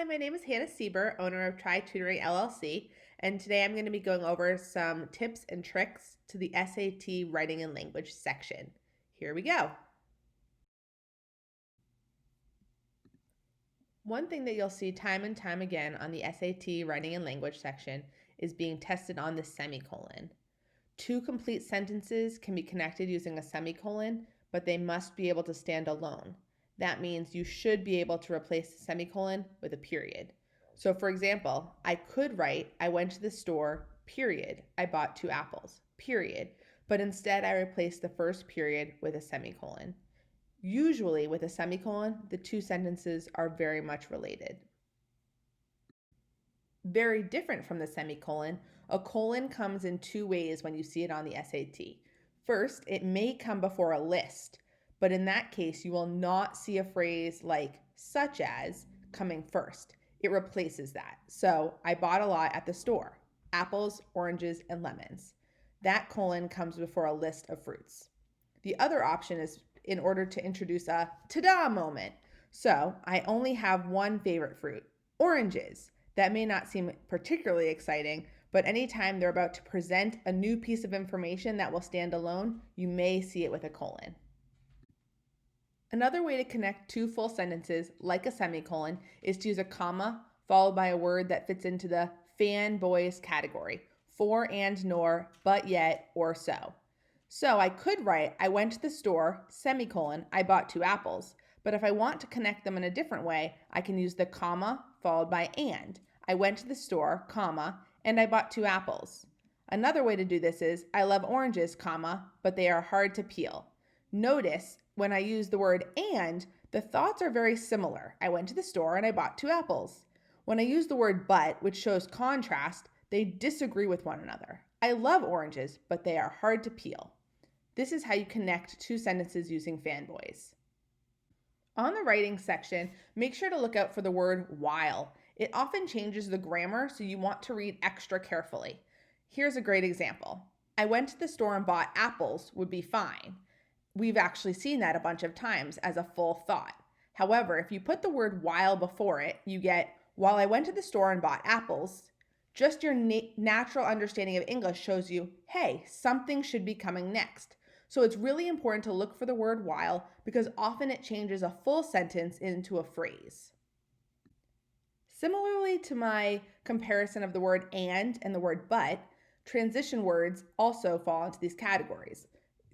Hi, my name is Hannah Sieber, owner of Try Tutoring LLC, and today I'm going to be going over some tips and tricks to the SAT Writing and Language section. Here we go. One thing that you'll see time and time again on the SAT Writing and Language section is being tested on the semicolon. Two complete sentences can be connected using a semicolon, but they must be able to stand alone. That means you should be able to replace the semicolon with a period. So for example, I could write, I went to the store, period. I bought 2 apples, period. But instead I replaced the first period with a semicolon. Usually with a semicolon, the two sentences are very much related. Very different from the semicolon, a colon comes in 2 ways when you see it on the SAT. First, it may come before a list, but in that case, you will not see a phrase like such as coming first. It replaces that. So, I bought a lot at the store: apples, oranges, and lemons. That colon comes before a list of fruits. The other option is in order to introduce a ta-da moment. So, I only have one favorite fruit: oranges. That may not seem particularly exciting, but anytime they're about to present a new piece of information that will stand alone, you may see it with a colon. Another way to connect two full sentences, like a semicolon, is to use a comma followed by a word that fits into the fanboys category: for and nor, but yet, or so. So I could write, I went to the store, semicolon, I bought 2 apples. But if I want to connect them in a different way, I can use the comma followed by and. I went to the store, comma, and I bought 2 apples. Another way to do this is, I love oranges, comma, but they are hard to peel. Notice when I use the word and, the thoughts are very similar. I went to the store and I bought 2 apples. When I use the word but, which shows contrast, they disagree with one another. I love oranges, but they are hard to peel. This is how you connect two sentences using fanboys. On the writing section, make sure to look out for the word while. It often changes the grammar, so you want to read extra carefully. Here's a great example. I went to the store and bought apples would be fine. We've actually seen that a bunch of times as a full thought. However, if you put the word while before it, you get, while I went to the store and bought apples. Just your natural understanding of English shows you, hey, something should be coming next. So it's really important to look for the word while because often it changes a full sentence into a phrase. Similarly to my comparison of the word and the word but, transition words also fall into these categories.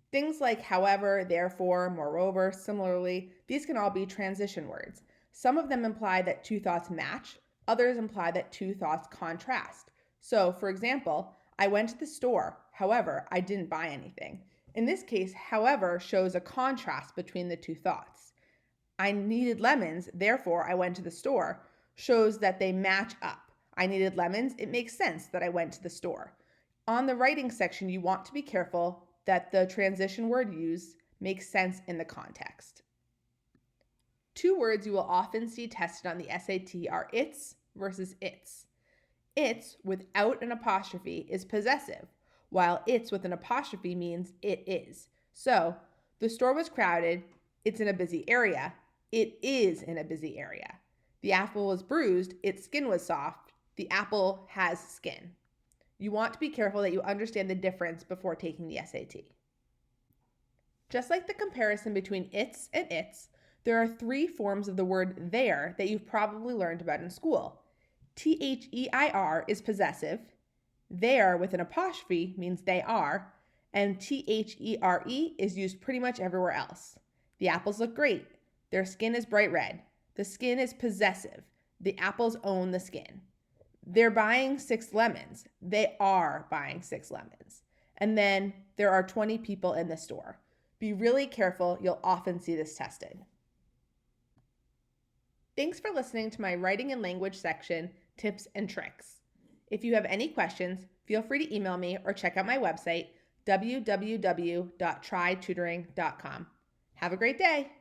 Things like however, therefore, moreover, similarly, these can all be transition words. Some of them imply that two thoughts match, others imply that two thoughts contrast. So, for example, I went to the store, however, I didn't buy anything. In this case, however, shows a contrast between the two thoughts. I needed lemons, therefore I went to the store, shows that they match up. I needed lemons, it makes sense that I went to the store. On the writing section, you want to be careful that the transition word used makes sense in the context. Two words you will often see tested on the SAT are its versus its. Its without an apostrophe is possessive, while its with an apostrophe means it is. So, the store was crowded, it's in a busy area, it is in a busy area. The apple was bruised, its skin was soft, the apple has skin. You want to be careful that you understand the difference before taking the SAT. Just like the comparison between its and its, there are 3 forms of the word there that you've probably learned about in school. THEIR is possessive, there with an apostrophe means they are, and THERE is used pretty much everywhere else. The apples look great. Their skin is bright red. The skin is possessive. The apples own the skin. They're buying 6 lemons. They are buying 6 lemons. And then there are 20 people in the store. Be really careful. You'll often see this tested. Thanks for listening to my writing and language section, tips and tricks. If you have any questions, feel free to email me or check out my website, www.trytutoring.com. Have a great day.